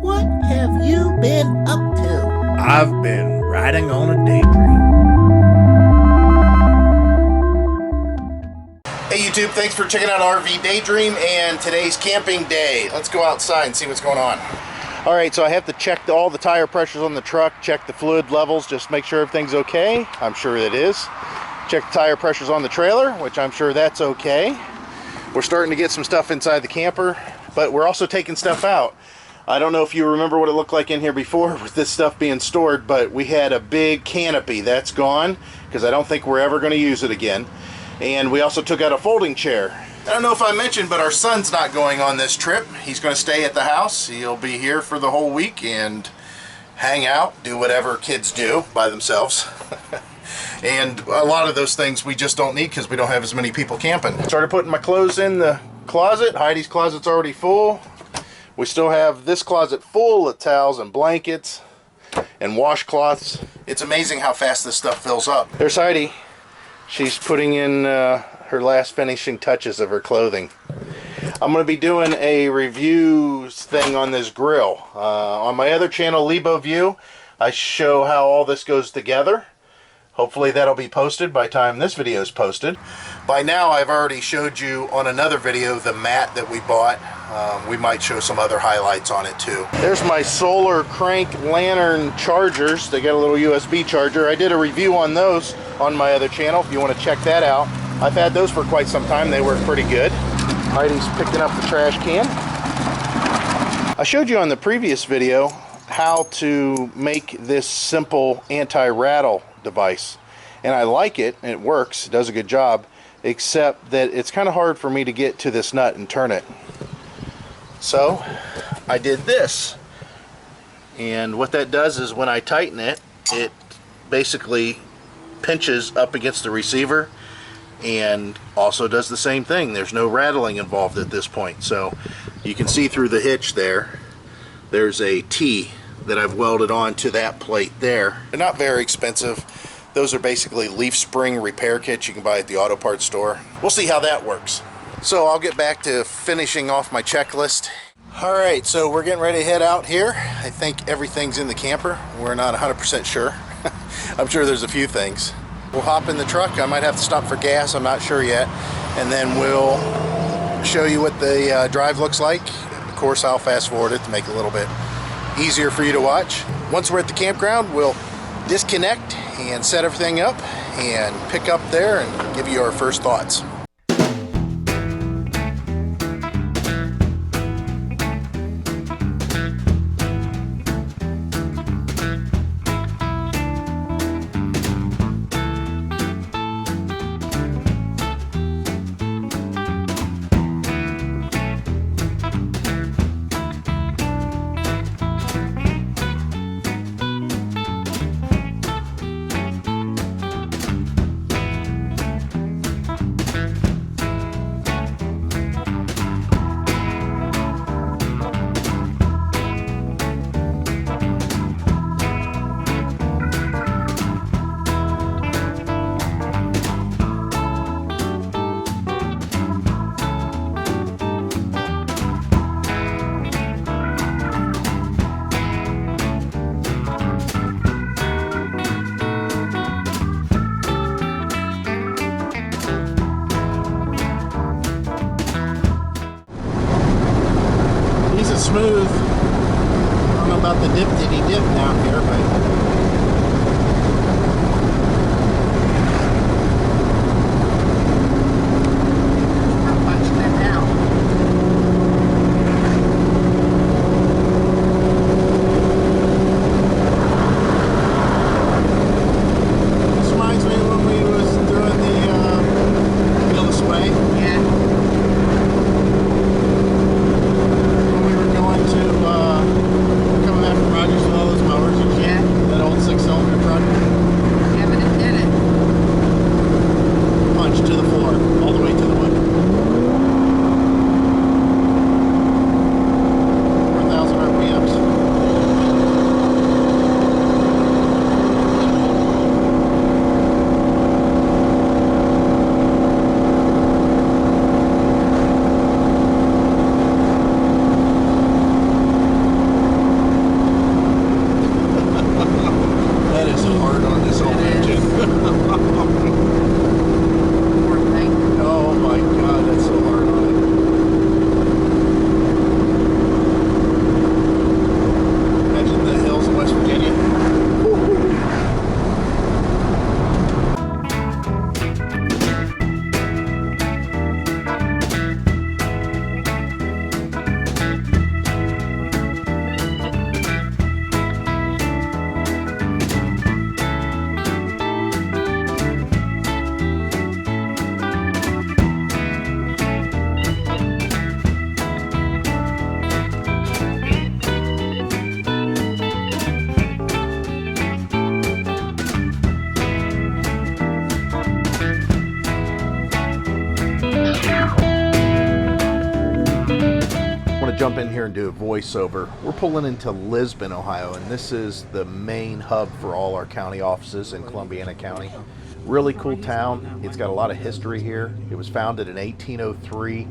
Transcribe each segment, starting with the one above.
What have you been up to? I've been riding on a daydream. Hey YouTube, thanks for checking out RV Daydream and today's camping day. Let's go outside and see what's going on. All right, so I have to check all the tire pressures on the truck, check the fluid levels, just make sure everything's okay. I'm sure it is. Check the tire pressures on the trailer, which I'm sure that's okay. We're starting to get some stuff inside the camper, but we're also taking stuff out. I don't know if you remember what it looked like in here before with this stuff being stored, but we had a big canopy. That's gone because I don't think we're ever going to use it again. And we also took out a folding chair. I don't know if I mentioned, but our son's not going on this trip. He's going to stay at the house. He'll be here for the whole week and hang out, do whatever kids do by themselves. And a lot of those things we just don't need because we don't have as many people camping. Started putting my clothes in the closet. Heidi's closet's already full. We still have this closet full of towels and blankets and washcloths. It's amazing how fast this stuff fills up. There's Heidi. She's putting in her last finishing touches of her clothing. I'm going to be doing a reviews thing on this grill. On my other channel, Lebo View, I show how all this goes together. Hopefully that'll be posted by the time this video is posted. By now I've already showed you on another video the mat that we bought. We might show some other highlights on it too. There's my solar crank lantern chargers. They got a little USB charger. I did a review on those on my other channel if you want to check that out. I've had those for quite some time. They work pretty good. Heidi's picking up the trash can. I showed you on the previous video how to make this simple anti-rattle device, and I like it. It works, it does a good job, except that it's kind of hard for me to get to this nut and turn it. So I did this, and what that does is when I tighten it, it basically pinches up against the receiver and also does the same thing. There's no rattling involved at this point. So you can see through the hitch there, there's a T that I've welded onto that plate there. They're not very expensive. Those are basically leaf spring repair kits you can buy at the auto parts store. We'll see how that works. So I'll get back to finishing off my checklist. All right, so we're getting ready to head out here. I think everything's in the camper. We're not 100% sure. I'm sure there's a few things. We'll hop in the truck. I might have to stop for gas. I'm not sure yet. And then we'll show you what the drive looks like. Of course, I'll fast forward it to make it a little bit easier for you to watch. Once we're at the campground, we'll disconnect and set everything up and pick up there and give you our first thoughts. Smooth. I don't know about the dip down here, but this reminds me when we was doing the Feel This Way. Yeah. Coming back from Rogers with all those mowers and shit. Yeah. jump in here and do a voiceover. We're pulling into Lisbon, Ohio, and this is the main hub for all our county offices in Columbiana County. Really cool town. It's got a lot of history here. It was founded in 1803.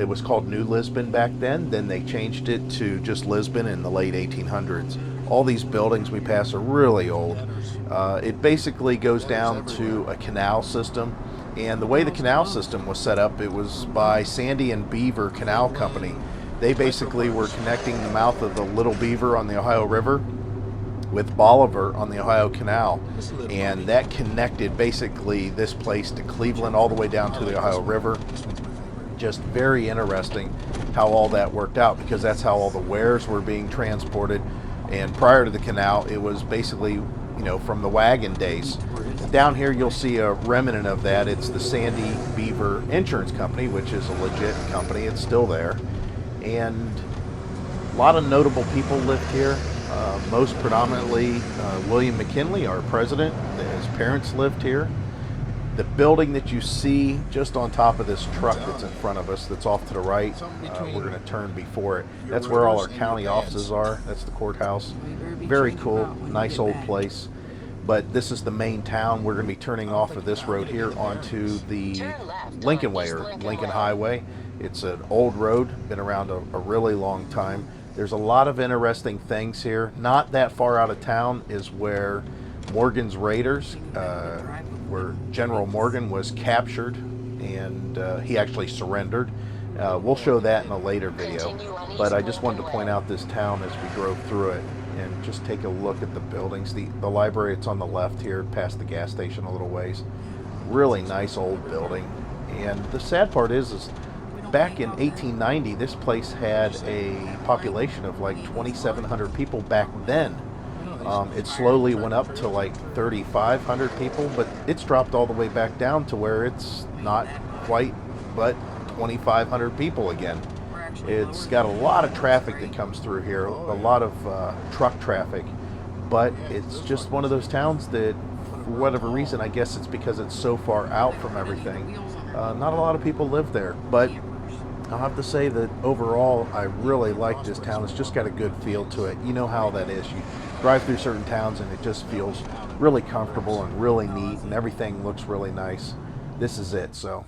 It was called New Lisbon back then. Then they changed it to just Lisbon in the late 1800s. All these buildings we pass are really old. It basically goes down to a canal system. And the way the canal system was set up, it was by Sandy and Beaver Canal Company. They basically were connecting the mouth of the Little Beaver on the Ohio River with Bolivar on the Ohio Canal. And that connected basically this place to Cleveland all the way down to the Ohio River. Just very interesting how all that worked out, because that's how all the wares were being transported. And prior to the canal, it was basically, from the wagon days. Down here you'll see a remnant of that. It's the Sandy Beaver Insurance Company, which is a legit company. It's still there. And a lot of notable people lived here. Most predominantly William McKinley, our president. His parents lived here. The building that you see just on top of this truck that's in front of us, that's off to the right, we're going to turn before it. That's where all our county offices are. That's the courthouse. Very cool, nice old place. But this is the main town. We're going to be turning off of this road here onto the Lincoln Way, or Lincoln Highway. It's an old road, been around a really long time. There's a lot of interesting things here. Not that far out of town is where Morgan's Raiders, where General Morgan was captured, and he actually surrendered. We'll show that in a later video, but I just wanted to point out this town as we drove through it and just take a look at the buildings. The library, it's on the left here, past the gas station a little ways. Really nice old building. And the sad part is back in 1890, this place had a population of like 2,700 people back then. It slowly went up to like 3,500 people, but it's dropped all the way back down to where it's not quite but 2,500 people again. It's got a lot of traffic that comes through here, a lot of truck traffic, but it's just one of those towns that, for whatever reason, I guess it's because it's so far out from everything, not a lot of people live there. But I'll have to say that overall I really like this town. It's just got a good feel to it. You know how that is. You drive through certain towns and it just feels really comfortable and really neat, and everything looks really nice. This is it. So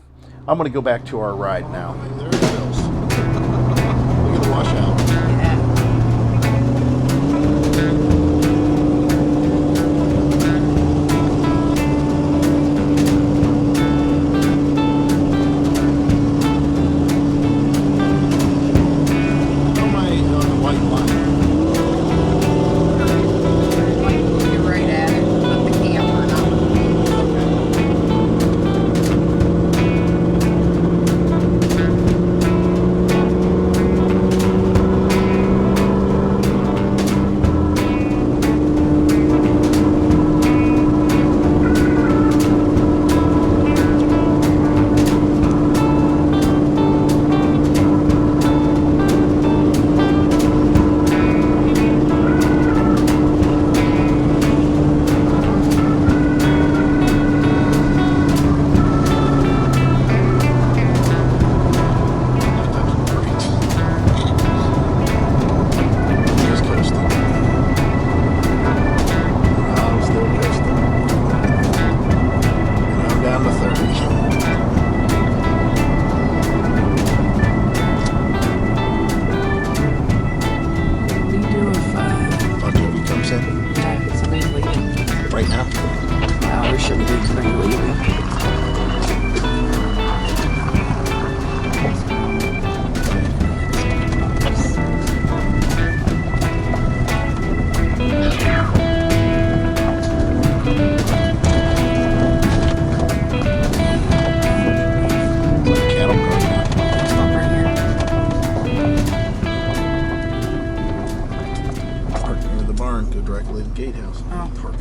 I'm going to go back to our ride now. There it goes. Look at the washout.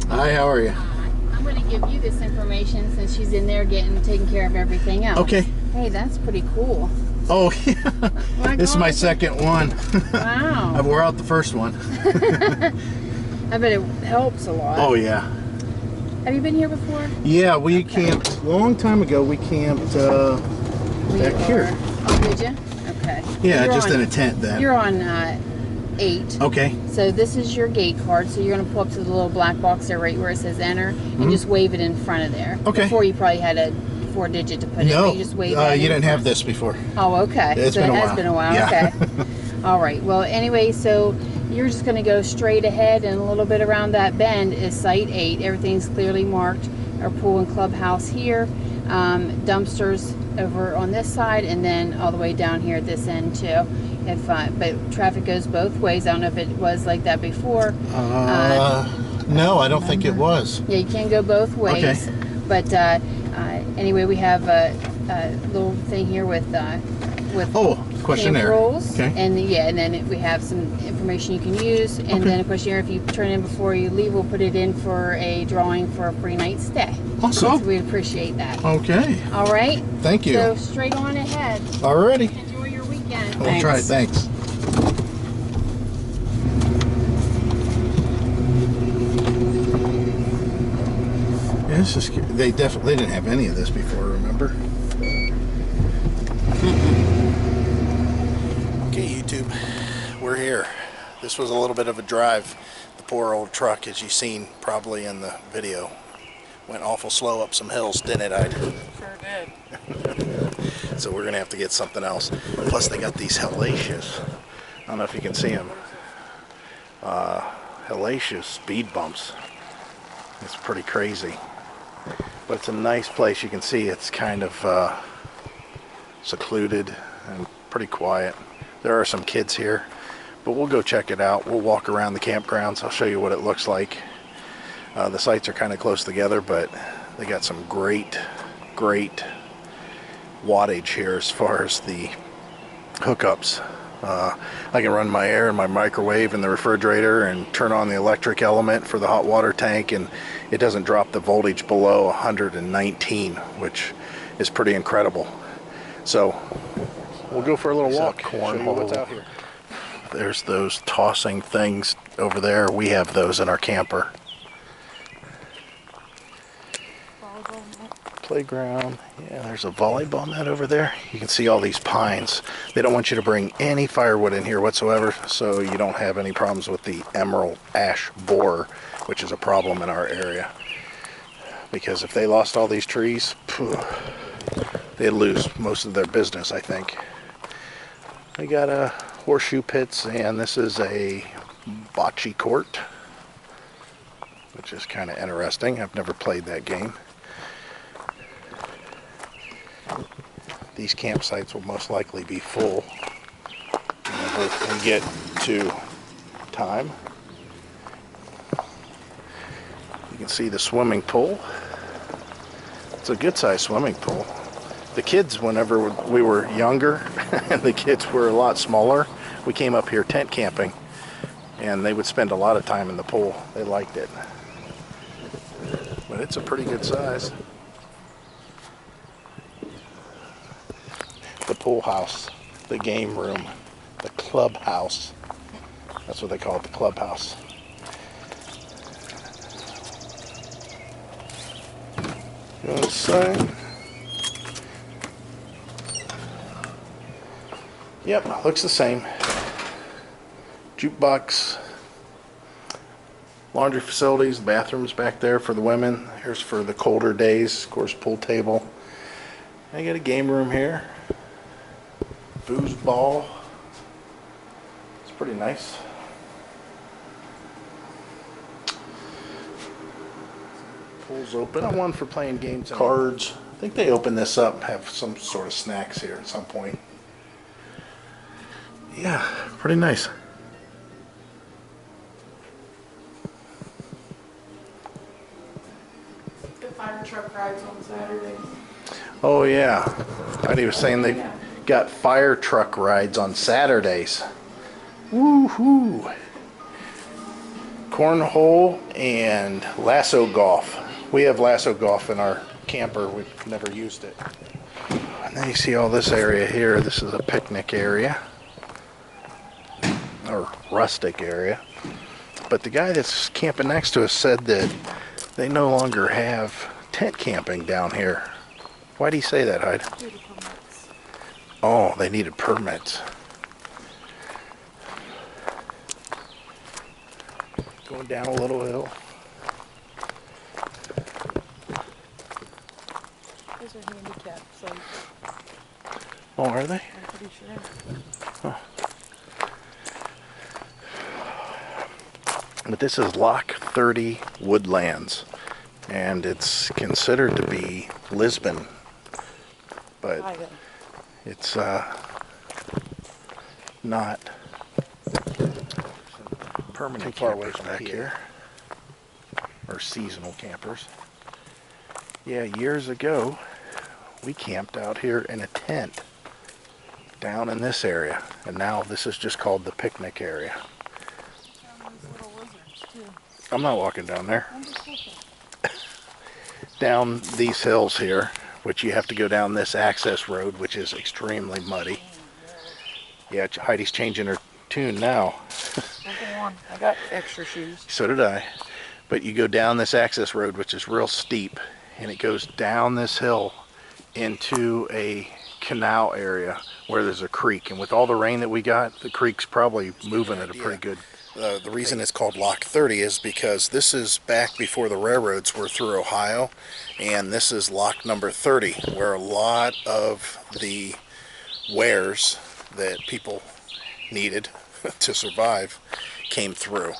Hi, how are you? I'm going to give you this information since she's in there taking care of everything else. Okay. Hey, that's pretty cool. Oh, yeah. This is my second one. Wow. I wore out the first one. I bet it helps a lot. Oh, yeah. Have you been here before? Yeah, we camped a long time ago. We camped back here. Oh, did you? Okay. Yeah, You're just on, in a tent then. You're on 8. Okay. So this is your gate card. So you're going to pull up to the little black box there right where it says enter and just wave it in front of there. Okay. Before you probably had a 4-digit to put in, No, but you just wave that you in didn't have front. this before. Oh, okay. It's so been it a has while. been a while. Yeah. Okay. All right. Well, anyway, so you're just going to go straight ahead, and a little bit around that bend is Site 8. Everything's clearly marked. Our pool and clubhouse here, dumpsters over on this side, and then all the way down here at this end too. But traffic goes both ways. I don't know if it was like that before. No, I don't think it was. Yeah, you can go both ways. Okay. But anyway, we have a little thing here with Questionnaire. camp rules. Okay. And then we have some information you can use, and then a questionnaire. If you turn in before you leave, we'll put it in for a drawing for a free night stay. Awesome. So we appreciate that. Okay. All right. Thank you. So straight on ahead. Alrighty. Enjoy your weekend. We'll try. Thanks. Yeah, this is. They definitely didn't have any of this before. Remember? Okay, YouTube. We're here. This was a little bit of a drive. The poor old truck, as you've seen probably in the video, went awful slow up some hills, didn't it, Ida? Sure did. So we're going to have to get something else. Plus they got these hellacious, I don't know if you can see them, hellacious speed bumps. It's pretty crazy. But it's a nice place. You can see it's kind of secluded and pretty quiet. There are some kids here, but we'll go check it out. We'll walk around the campgrounds. I'll show you what it looks like. The sites are kind of close together, but they got some great wattage here as far as the hookups. I can run my air and my microwave in the refrigerator and turn on the electric element for the hot water tank, and it doesn't drop the voltage below 119, which is pretty incredible. So we'll go for a little walk. Cornhole. What's out here? There's those tossing things over there. We have those in our camper. Playground. Yeah, there's a volleyball net over there. You can see all these pines. They don't want you to bring any firewood in here whatsoever, so you don't have any problems with the emerald ash borer, which is a problem in our area. Because if they lost all these trees, they'd lose most of their business, I think. They got horseshoe pits, and this is a bocce court, which is kind of interesting. I've never played that game. These campsites will most likely be full whenever we get to time. You can see the swimming pool. It's a good sized swimming pool. The kids, whenever we were younger and the kids were a lot smaller, we came up here tent camping, and they would spend a lot of time in the pool. They liked it. But it's a pretty good size. The pool house, the game room, the clubhouse. That's what they call it, the clubhouse. Go inside. Yep, looks the same. Jukebox, laundry facilities, bathrooms back there for the women. Here's for the colder days, of course, pool table. I got a game room here. Foosball. It's pretty nice. Pool's open. Got one for playing games, cards. I think they open this up, have some sort of snacks here at some point. Yeah, pretty nice. The fire truck rides on Saturdays. Oh yeah, Heidi was saying they got fire truck rides on Saturdays. Woohoo! Cornhole and lasso golf. We have lasso golf in our camper. We've never used it. And then you see all this area here. This is a picnic area, or rustic area. But the guy that's camping next to us said that they no longer have tent camping down here. Why'd he say that, Hyde? Oh, they needed permits. Going down a little hill. Those are handicapped, so Oh, are they? I'm pretty sure. Oh. But this is Loch 30 Woodlands, and it's considered to be Lisbon, but it's not. Permanent campers back here, or seasonal campers. Yeah, years ago, we camped out here in a tent down in this area, and now this is just called the picnic area. I'm not walking down there. Down these hills here, which you have to go down this access road, which is extremely muddy. Yeah, Heidi's changing her tune now. I got extra shoes. So did I. But you go down this access road, which is real steep, and it goes down this hill into a canal area where there's a creek. And with all the rain that we got, the creek's probably moving at a pretty good the reason it's called Loch 30 is because this is back before the railroads were through Ohio, and this is Loch number 30, where a lot of the wares that people needed to survive came through.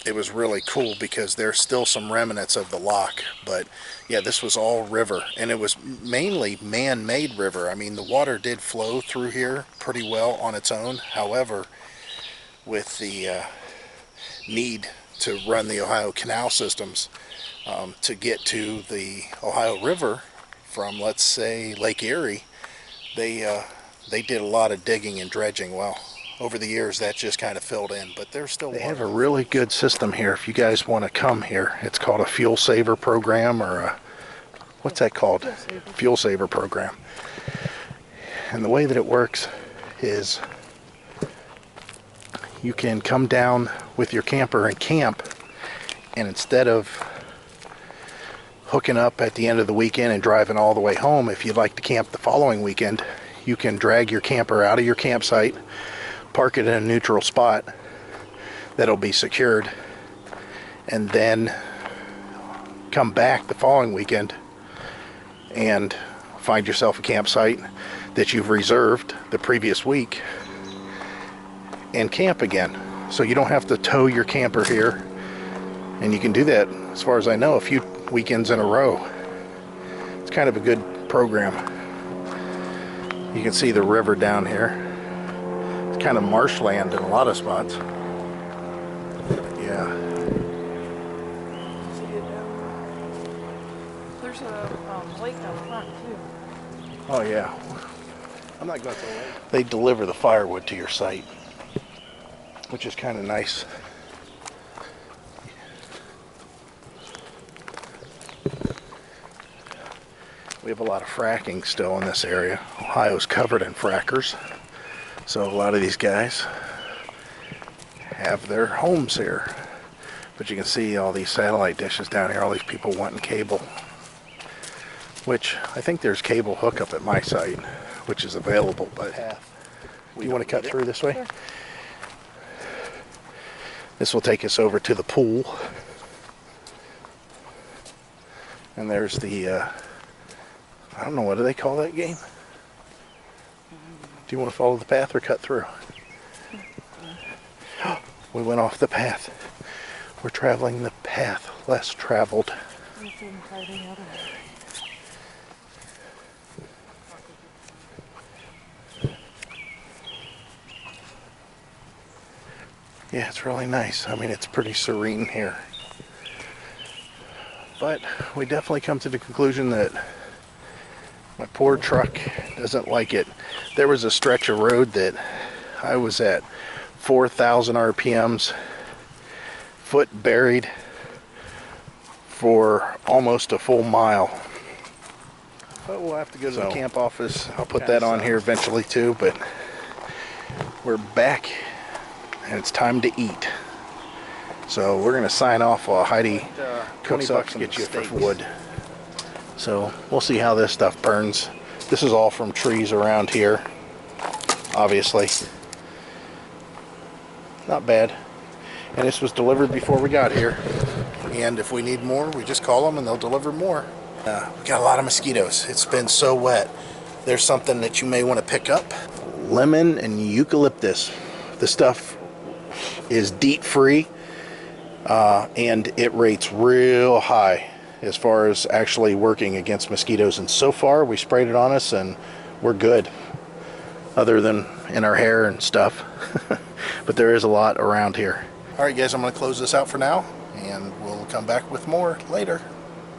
It was really cool because there's still some remnants of the loch, but yeah, this was all river, and it was mainly man-made river. I mean, the water did flow through here pretty well on its own. However, with the need to run the Ohio canal systems to get to the Ohio River from, let's say, Lake Erie, they did a lot of digging and dredging. Well, over the years that just kind of filled in, but there's still water. They have a really good system here if you guys want to come here. It's called a fuel saver program, or a, what's that called? Fuel saver program. And the way that it works is you can come down with your camper and camp, and instead of hooking up at the end of the weekend and driving all the way home, if you'd like to camp the following weekend, you can drag your camper out of your campsite, park it in a neutral spot that'll be secured, and then come back the following weekend and find yourself a campsite that you've reserved the previous week and camp again. So you don't have to tow your camper here, and you can do that, as far as I know, a few weekends in a row. It's kind of a good program. You can see the river down here. It's kind of marshland in a lot of spots. Yeah. There's a lake out front too. Oh yeah. I'm not going to the lake. They deliver the firewood to your site, which is kind of nice. We have a lot of fracking still in this area. Ohio's covered in frackers, so a lot of these guys have their homes here. But you can see all these satellite dishes down here, all these people wanting cable, which I think there's cable hookup at my site, which is available, but do you want to cut through this way? Sure. This will take us over to the pool. And there's the, I don't know, what do they call that game? Do you want to follow the path or cut through? We went off the path. We're traveling the path less traveled. Yeah, it's really nice. I mean, it's pretty serene here. But we definitely come to the conclusion that my poor truck doesn't like it. There was a stretch of road that I was at 4,000 RPMs, foot buried for almost a full mile. But we'll have to go to the camp office. I'll put that on here eventually too, but we're back and it's time to eat. So we're gonna sign off while Heidi cooks up to get you for wood. So we'll see how this stuff burns. This is all from trees around here, obviously. Not bad. And this was delivered before we got here. And if we need more, we just call them and they'll deliver more. We got a lot of mosquitoes. It's been so wet. There's something that you may want to pick up. Lemon and eucalyptus. The stuff is DEET free, and it rates real high as far as actually working against mosquitoes. And so far, we sprayed it on us and we're good, other than in our hair and stuff. But there is a lot around here. All right, guys, I'm going to close this out for now, and we'll come back with more later.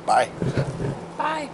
Bye. Bye.